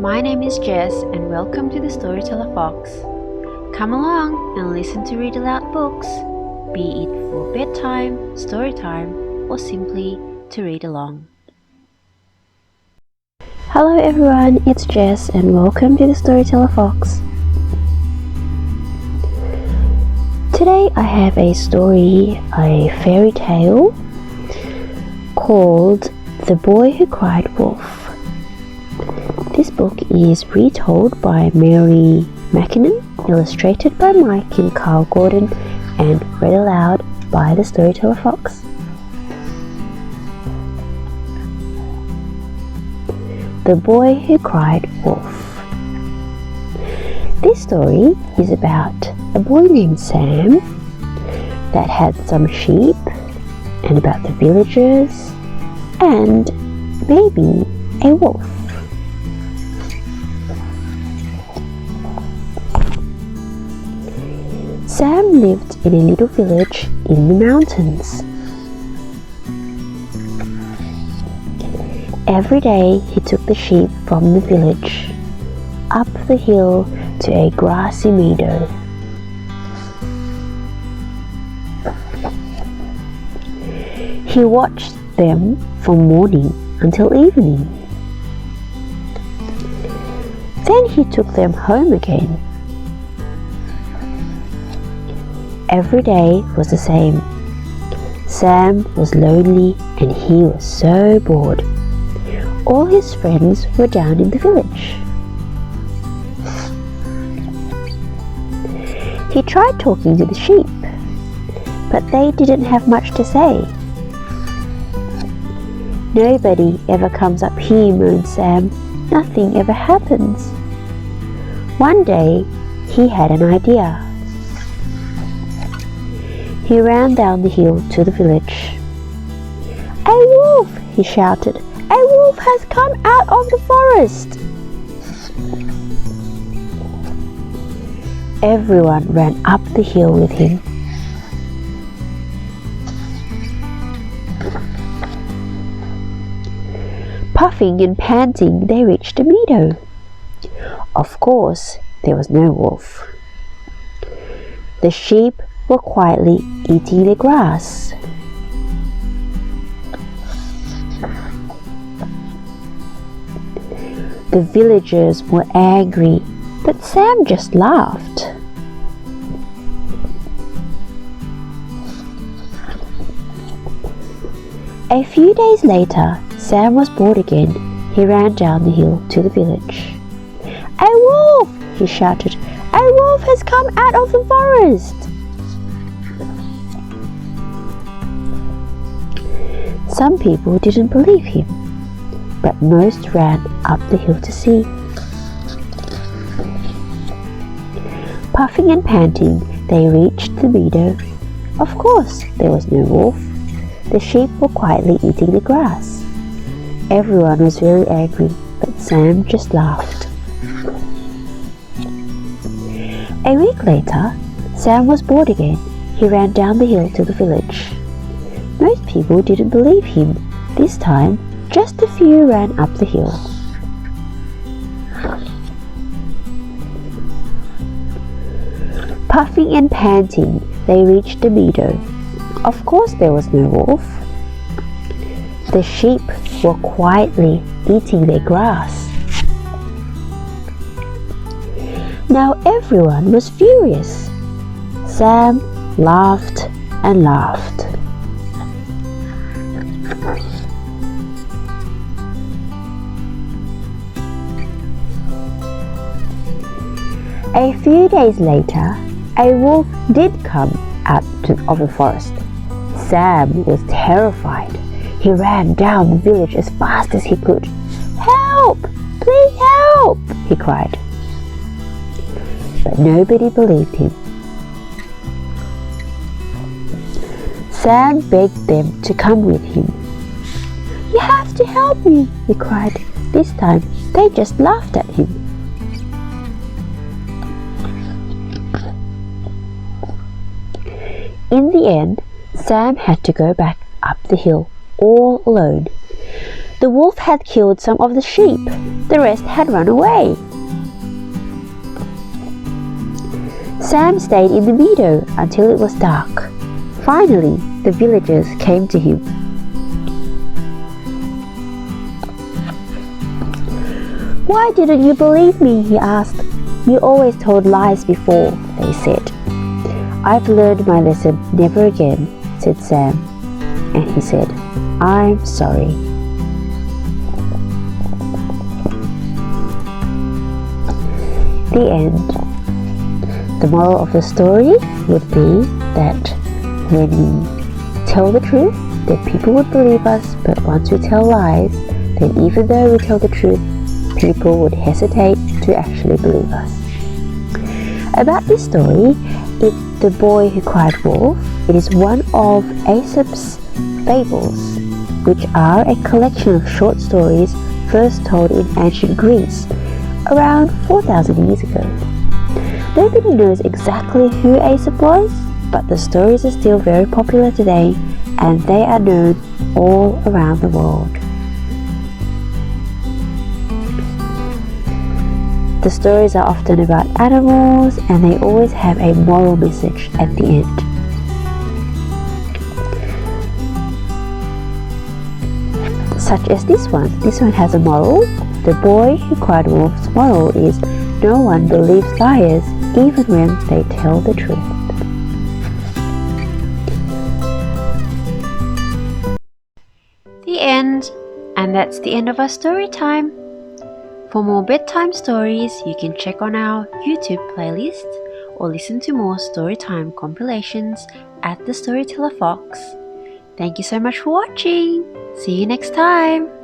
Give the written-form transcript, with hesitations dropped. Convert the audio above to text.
My name is Jess and welcome to the Storyteller Fox. Come along and listen to read aloud books, be it for bedtime, story time, or simply to read along. Hello everyone, it's Jess and welcome to the Storyteller Fox. Today I have a story, a fairy tale called The Boy Who Cried Wolf. This book is retold by Mary Mackinnon, illustrated by Mike and Carl Gordon, and read aloud by the Storyteller Fox. The Boy Who Cried Wolf. This story is about a boy named Sam that had some sheep, and about the villagers, and maybe a wolf. Sam lived in a little village in the mountains. Every day he took the sheep from the village up the hill to a grassy meadow. He watched them from morning until evening. Then he took them home again. Every day was the same. Sam was lonely and he was so bored. All his friends were down in the village. He tried talking to the sheep, but they didn't have much to say. Nobody ever comes up here, moaned Sam. Nothing ever happens. One day, he had an idea. He ran down the hill to the village. "A wolf!" he shouted. "A wolf has come out of the forest!" Everyone ran up the hill with him. Puffing and panting, they reached a meadow. Of course, there was no wolf. The sheep were quietly eating the grass. The villagers were angry, but Sam just laughed. A few days later, Sam was bored again. He ran down the hill to the village. "A wolf!" he shouted. "A wolf has come out of the forest!" Some people didn't believe him, but most ran up the hill to see. Puffing and panting, they reached the meadow. Of course, there was no wolf. The sheep were quietly eating the grass. Everyone was very angry, but Sam just laughed. A week later, Sam was bored again. He ran down the hill to the village. Most people didn't believe him. This time, just a few ran up the hill. Puffing and panting, they reached the meadow. Of course there was no wolf. The sheep were quietly eating their grass. Now everyone was furious. Sam laughed and laughed. A few days later, a wolf did come out of the forest. Sam was terrified. He ran down the village as fast as he could. "Help! Please help!" he cried. But nobody believed him. Sam begged them to come with him. "You have to help me," he cried. This time, they just laughed at him. In the end, Sam had to go back up the hill all alone. The wolf had killed some of the sheep. The rest had run away. Sam stayed in the meadow until it was dark. Finally, the villagers came to him. "Why didn't you believe me?" he asked. "You always told lies before," they said. "I've learned my lesson never again," said Sam. And he said, "I'm sorry." The end. The moral of the story would be that when we tell the truth, then people would believe us, but once we tell lies, then even though we tell the truth, people would hesitate to actually believe us. About this story, it's The Boy Who Cried Wolf. It is one of Aesop's fables, which are a collection of short stories first told in ancient Greece, around 4,000 years ago. Nobody knows exactly who Aesop was, but the stories are still very popular today, and they are known all around the world. The stories are often about animals, and they always have a moral message at the end. Such as this one. This one has a moral. The Boy Who Cried Wolf's moral is, no one believes liars even when they tell the truth. The end. And that's the end of our story time. For more bedtime stories, you can check on our YouTube playlist or listen to more storytime compilations at the Storyteller Fox. Thank you so much for watching. See you next time.